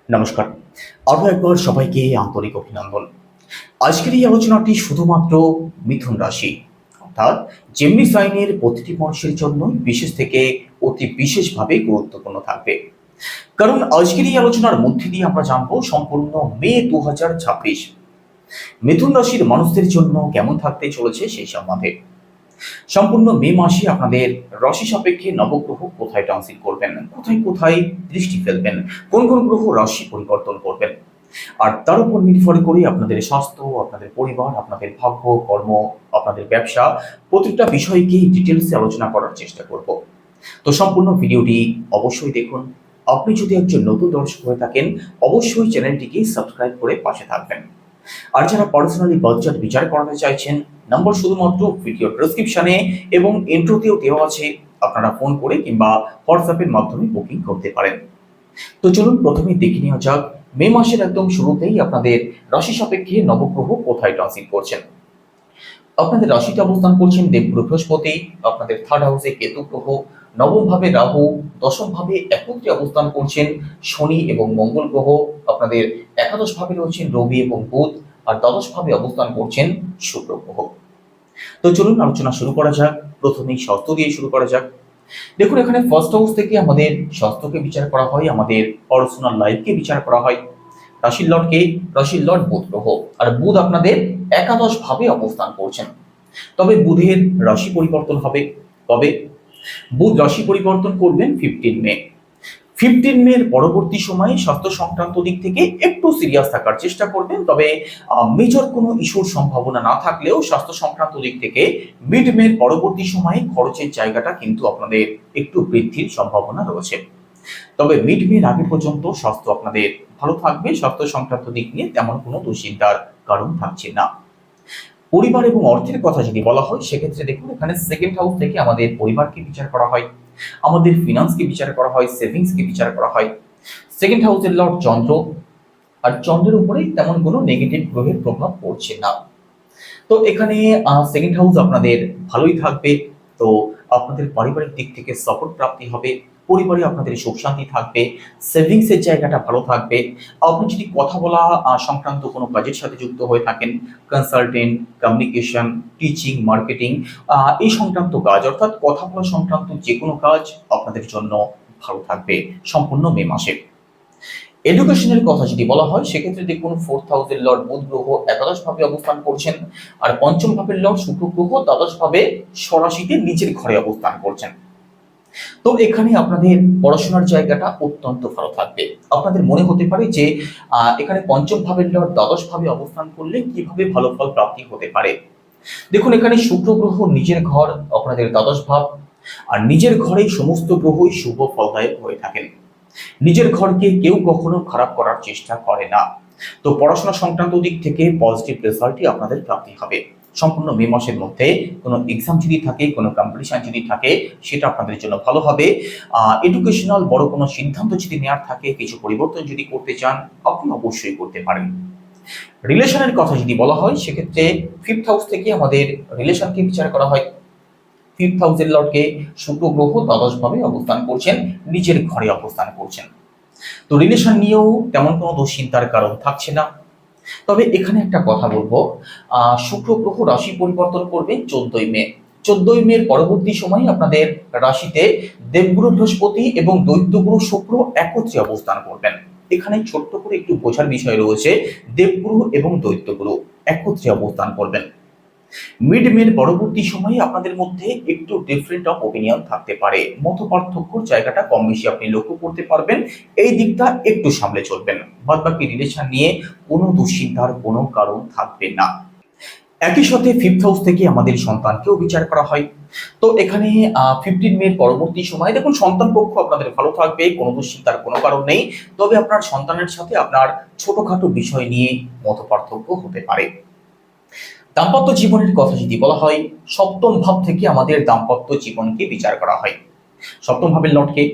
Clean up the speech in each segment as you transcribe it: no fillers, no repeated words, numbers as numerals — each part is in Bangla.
নমস্কার। আরও একবার সবাইকে আন্তরিক অভিনন্দন। আজকের এই আলোচনাটি শুধুমাত্র মিথুন রাশি অর্থাৎ জেমিনি সাইনের প্রতিটি মানুষের জন্য বিশেষ থেকে অতি বিশেষভাবে গুরুত্বপূর্ণ থাকবে। কারণ আজকের এই আলোচনার মধ্যে দিয়ে আমরা জানবো সম্পূর্ণ মে 2026 মিথুন রাশির মানুষদের জন্য কেমন থাকতে চলেছে সেই সম্বন্ধে। সম্পূর্ণ মে মাসে আপনাদের রাশি সাপেক্ষে নবগ্রহ কোথায় ট্রানজিট করবেন, কোথায় কোথায় দৃষ্টি ফেলবেন, কোন কোন গ্রহ রাশি পরিবর্তন করবেন, আর তার উপর নির্ভর করে আপনাদের স্বাস্থ্য, আপনাদের পরিবার, আপনাদের ভাগ্য, কর্ম, আপনাদের ব্যবসা প্রতিটা বিষয়কেই ডিটেলসে আলোচনা করার চেষ্টা করব। তো সম্পূর্ণ ভিডিওটি অবশ্যই দেখুন। আপনি যদি একজন নতুন দর্শক হয়ে থাকেন অবশ্যই চ্যানেলটিকে সাবস্ক্রাইব করে পাশে থাকবেন। আর যারা পার্সোনালি বাজেট বিচার করাতে চাইছেন, নম্বর শুধুমাত্র ভিডিও ডেসক্রিপশনে এবং ইন্ট্রোতেও দেওয়া আছে, আপনারা ফোন করে কিংবা হোয়াটসঅ্যাপের মাধ্যমে বুকিং করতে পারেন। তো চলুন প্রথমে দেখে নেওয়া যাক মে মাসের একদম শুরুতেই আপনাদের রাশি সাপেক্ষে নবগ্রহ কোথায় ট্রানজিট করছেন। আপনাদের রাশিতে অবস্থান করছেন দেবগুরু বৃহস্পতি, আপনাদের থার্ড হাউসে কেতু গ্রহ, নবম ভাবে রাহু, দশম ভাবে একত্রে অবস্থান করছেন শনি এবং মঙ্গল গ্রহ, আপনাদের একাদশ ভাবে রয়েছেন রবি এবং বুধ, আর দ্বাদশ ভাবে অবস্থান করছেন শুক্র গ্রহ। তো চলুন আলোচনা শুরু করা যাক। প্রথমেই স্বাস্থ্য দিয়ে শুরু করা যাক। দেখুন, এখানে ফার্স্ট হাউস থেকে আমাদের স্বাস্থ্যকে বিচার করা হয়, আমাদের পার্সোনাল লাইফকে বিচার করা হয়। রাশির লর্ডকে, রাশির লর্ড বুধ গ্রহ, আর বুধ আপনাদের একাদশ ভাবে অবস্থান করছেন। তবে বুধের রাশি পরিবর্তন হবে কবে? বুধ রাশি পরিবর্তন করবেন 15 মের পরবর্তী সময়ে স্বাস্থ্য সংক্রান্ত দিক থেকে একটু সিরিয়াস থাকার চেষ্টা করবেন। তবে মেজর কোনো ইস্যুর সম্ভাবনা না থাকলেও স্বাস্থ্য সংক্রান্ত দিক থেকে মিড মের পরবর্তী সময়ে খরচের জায়গাটা কিন্তু আপনাদের একটু বৃদ্ধির সম্ভাবনা রয়েছে। তবে মিড মের আগে পর্যন্ত স্বাস্থ্য আপনাদের ভালো থাকবে, স্বাস্থ্য সংক্রান্ত দিক নিয়ে তেমন কোনো দুশ্চিন্তার কারণ থাকছে না। পরিবার এবং অর্থের কথা যদি বলা হয় সেক্ষেত্রে দেখুন, এখানে সেকেন্ড হাউস থেকে আমাদের পরিবারকে বিচার করা হয়, আমাদের ফিনান্সকে বিচার করা হয়, সেভিংসকে বিচার করা হয়। সেকেন্ড হাউসের লর্ড চন্দ্র, আর চন্দ্রের উপরে তেমন কোনো নেগেটিভ গ্রহের প্রভাব পড়ছে না। তো এখানে সেকেন্ড হাউস আপনাদের ভালোই থাকবে। তো আপনাদের পারিবারিক দিক থেকে সাপোর্ট প্রাপ্তি হবে, পরিবারে আপনাদের সুখ শান্তি থাকবে, সেভিংসের জায়গাটা ভালো থাকবে। আপনি যদি কথা বলা সংক্রান্ত কোনো কাজের সাথে যুক্ত হয়ে থাকেন, কনসালটেন্ট, কমিউনিকেশন, টিচিং, মার্কেটিং, এই সংক্রান্ত কাজ অর্থাৎ কথা বলা সংক্রান্ত যে কোনো কাজ আপনাদের জন্য ভালো থাকবে সম্পূর্ণ মে মাসে। এডুকেশনের কথা যদি বলা হয় সেক্ষেত্রে দেখুন, ফোর্থ হাউসের লর্ড বুধ গ্রহ একাদশ ভাবে অবস্থান করছেন, আর পঞ্চম ভাবের লর্ড শুক্র গ্রহ দ্বাদশ ভাবে স্বরাশিতে নিজের ঘরে অবস্থান করছেন। তো এখানে আপনাদের পড়াশোনার জায়গাটা অত্যন্ত ভালো থাকবে। আপনাদের মনে হতে পারে যে এখানে পঞ্চম ভাবের লর্ড দ্বাদশ ভাবে অবস্থান করলে কিভাবে ভালো ফল প্রাপ্তি হতে পারে। দেখুন, এখানে শুক্র গ্রহ নিজের ঘর আপনাদের দ্বাদশ ভাব, আর নিজের ঘরেই সমস্ত গ্রহই শুভ ফলদায়ক হয়ে থাকেন। নিজের ঘরকে কেউ কখনো খারাপ করার চেষ্টা করে না। তো পড়াশোনা সংক্রান্ত দিক থেকে পজিটিভ রেজাল্টই আপনাদের প্রাপ্তি হবে সম্পূর্ণ মে মাসের মধ্যে। কোনো এক্সাম যদি থাকে, কোনো কম্পিটিশন যদি থাকে, সেটা আপনাদের জন্য ভালো হবে। এডুকেশনাল বড় কোনো সিদ্ধান্ত যদি নেওয়ার থাকে, কিছু পরিবর্তন যদি করতে চান, আপনি অবশ্যই করতে পারেন। রিলেশনের কথা যদি বলা হয় সেক্ষেত্রে ফিফথ হাউস থেকে আমাদের রিলেশনকে বিচার করা হয়। ফিফথ হাউসের লর্ডকে শুক্র গ্রহ দ্বাদশ ভাবে অবস্থান করছেন, নিজের ঘরে অবস্থান করছেন। তো রিলেশন নিয়েও তেমন কোনো দুশ্চিন্তার কারণ থাকছে না। তবে এখানে একটা কথা বলবো, শুক্র গ্রহ রাশি পরিবর্তন করবে 14ই মে। 14ই মের পরবর্তী সময়ে আপনাদের রাশিতে দেবগুরু বৃহস্পতি এবং দৈত্যগুরু শুক্র একত্রে অবস্থান করবেন। এখানে ছোট্ট করে একটু বোঝার বিষয় রয়েছে, দেবগুরু এবং দৈত্যগুরু একত্রে অবস্থান করবেন। মিড মের পরবর্তী সময়ে আপনাদের মধ্যে একটু ডিফারেন্ট অফ ওপিনিয়ন থাকতে পারে, মত পার্থক্যর জায়গাটা কম বেশি আপনি লক্ষ্য করতে পারবেন। এই দিকটা একটু সামলে চলবেন, বাদ বাকি রিলেশন নিয়ে কোনো দুশ্চিন্তার কোনো কারণ থাকবে না। একই সাথে ফিফথ হাউস থেকে আমাদের সন্তানকেও বিচার করা হয়। তো এখানে 15 মের পরবর্তী সময় দেখুন, সন্তান পক্ষ আপনাদের ভালো থাকবে, কোনো দুশ্চিন্তার কোনো কারণ নেই। তবে আপনার সন্তানের সাথে আপনার ছোটখাটো বিষয় নিয়ে মত পার্থক্য হতে পারে। দাম্পত্য জীবনের কথা যদি বলা হয়, সপ্তম ভাব থেকে আমাদের দাম্পত্য জীবনকে বিচার করা হয়। সপ্তম ভাবের লর্ডকে,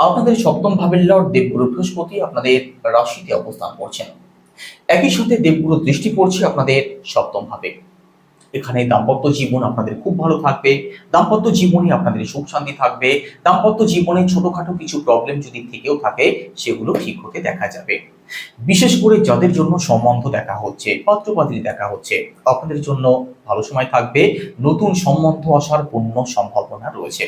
আপনাদের সপ্তম ভাবের লর্ড দেবগুরু বৃহস্পতি আপনাদের রাশিতে অবস্থান করছেন। একই সাথে দেবগুরু দৃষ্টি পড়ছে আপনাদের সপ্তম ভাবে। এখানে দাম্পত্য জীবন আপনাদের খুব ভালো থাকবে। দাম্পত্য জীবনে আপনাদের সুখ শান্তি থাকবে। দাম্পত্য জীবনে ছোটখাটো কিছু প্রবলেম যদি থেকেও থাকে সেগুলো ঠিক হতে দেখা যাবে। বিশেষ করে যাদের জন্য সম্বন্ধ দেখা হচ্ছে, পাত্রপাত্রী দেখা হচ্ছে, আপনাদের জন্য ভালো সময় থাকবে। নতুন সম্বন্ধ আসার পূর্ণ সম্ভাবনা রয়েছে।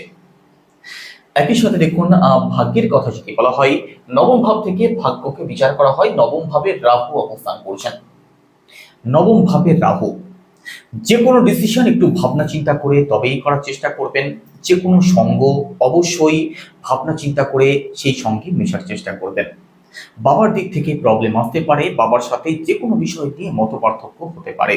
একই সাথে দেখুন, ভাগ্যের কথা যদি বলা হয়, নবম ভাব থেকে ভাগ্যকে বিচার করা হয়। নবম ভাবে রাহু অবস্থান করছেন। নবম ভাবে রাহু, যে কোনো ডিসিশন একটু ভাবনা চিন্তা করে তবেই করার চেষ্টা করবেন। যে কোনো সঙ্গ অবশ্যই ভাবনা চিন্তা করে সেই সঙ্গে মেশার চেষ্টা করবেন। বাবার দিক থেকে প্রবলেম আসতে পারে, বাবার সাথে যে কোনো বিষয় নিয়ে মতপার্থক্য হতে পারে।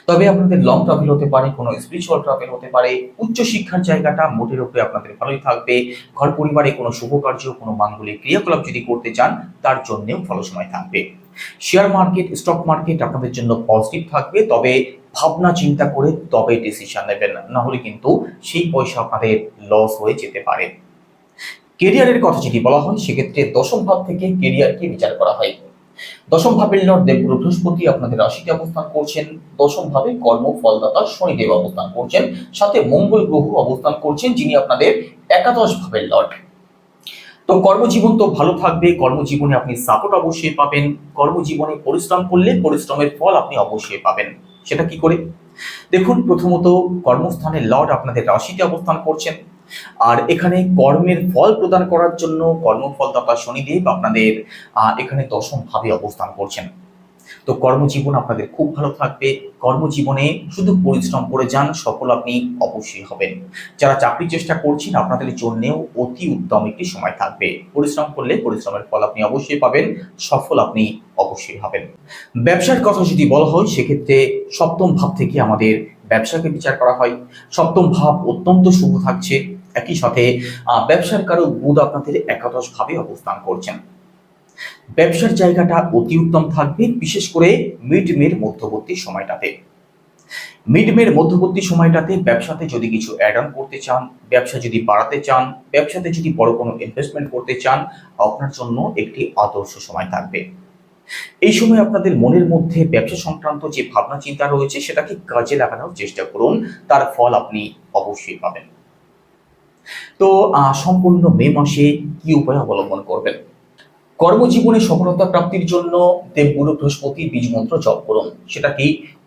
তবে আপনাদের লং ট্রাভেল হতে পারে, কোনো স্পিরিচুয়াল ট্রাভেল হতে পারে। উচ্চ শিক্ষার জায়গাটা মোটের উপরে আপনাদের ভালোই থাকবে। ঘর পরিবারে কোনো শুভ কার্য, কোনো মাঙ্গলিক ক্রিয়াকলাপ যদি করতে চান তার জন্যও ভালো সময় থাকবে। শেয়ার মার্কেট, স্টক মার্কেট আপনাদের জন্য পজিটিভ থাকবে, তবে ভাবনা চিন্তা করে তবে ডিসিশন নেবেন, না হলে কিন্তু সেই পয়সা আপনাদের লস হয়ে যেতে পারে। কেরিয়ারের কথা যদি বলা হয় সেক্ষেত্রে দশম ভাব থেকে কেরিয়ারকে বিচার করা হয়। দশম ভাবের লর্ড দেবগুরু বৃহস্পতি আপনাদের রাশিতে অবস্থান করছেন। দশম ভাবে কর্ম ফলদাতা শনিদেব অবস্থান করছেন, সাথে মঙ্গল গ্রহ অবস্থান করছেন, যিনি আপনাদের একাদশ ভাবের লর্ড। তো কর্মজীবন তো ভালো থাকবে। কর্মজীবনে আপনি সাপোর্ট অবশ্যই পাবেন। কর্মজীবনে পরিশ্রম করলে পরিশ্রমের ফল আপনি অবশ্যই পাবেন। সেটা কি করে? দেখুন, প্রথমত কর্মস্থানের লর্ড আপনাদের রাশিতে অবস্থান করছেন, আর এখানে কর্মের ফল প্রদান করার জন্য কর্মফলদাতা শনিদেব আপনাদের এখানে দশম ভাবে অবস্থান করছেন। তো কর্মজীবন আপনাদের খুব ভালো থাকবে। কর্মজীবনে শুধু পরিশ্রম করে যান, সফল আপনি অবশ্যই হবেন। যারা চাকরির চেষ্টা করছেন আপনাদের জন্যেও অতি উত্তম একটি সময় থাকবে। পরিশ্রম করলে পরিশ্রমের ফল আপনি অবশ্যই পাবেন, সফল আপনি অবশ্যই হবেন। ব্যবসার কথা যদি বলা হয় সেক্ষেত্রে সপ্তম ভাব থেকে আমাদের ব্যবসাকে বিচার করা হয়। সপ্তম ভাব অত্যন্ত শুভ থাকছে। একই সাথে ব্যবসার কারক বুধ আপনাদের একাদশ ভাবে অবস্থান করছেন। ব্যবসার জায়গাটা অতি উত্তম থাকবে, বিশেষ করে মিড মের মধ্যবর্তী সময়টাতে। মিড মের মধ্যবর্তী সময়টাতে ব্যবসাতে যদি কিছু অ্যাড অন করতে চান, ব্যবসা যদি বাড়াতে চান, ব্যবসাতে যদি বড় কোনো ইনভেস্টমেন্ট করতে চান, আপনার জন্য একটি আদর্শ সময় থাকবে। এই সময় আপনাদের মনের মধ্যে ব্যবসা সংক্রান্ত যে ভাবনা চিন্তা রয়েছে সেটাকে কাজে লাগানোর চেষ্টা করুন, তার ফল আপনি অবশ্যই পাবেন। তো সম্পূর্ণ মে মাসে কি উপায় অবলম্বন করবেন? কর্মজীবনে সফলতা প্রাপ্তির জন্য দেবগুরু বৃহস্পতির বীজ মন্ত্র জপ করুন। সেটা কি?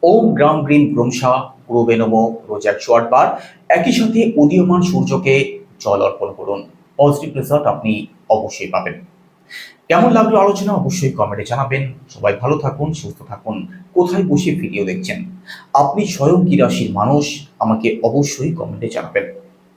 ওম গ্রাম গ্রিম গ্রুমসা গুরুবে নমঃ, রোজ 108 বার। একই সাথে উদীয়মান সূর্যকে জল অর্পণ করুন। পজিটিভ রেজাল্ট আপনি অবশ্যই পাবেন। কেমন লাগলো আলোচনা অবশ্যই কমেন্টে জানাবেন। সবাই ভালো থাকুন, সুস্থ থাকুন। কোথায় বসে ভিডিও দেখছেন, আপনি স্বয়ং কি রাশির মানুষ, আমাকে অবশ্যই কমেন্টে জানাবেন।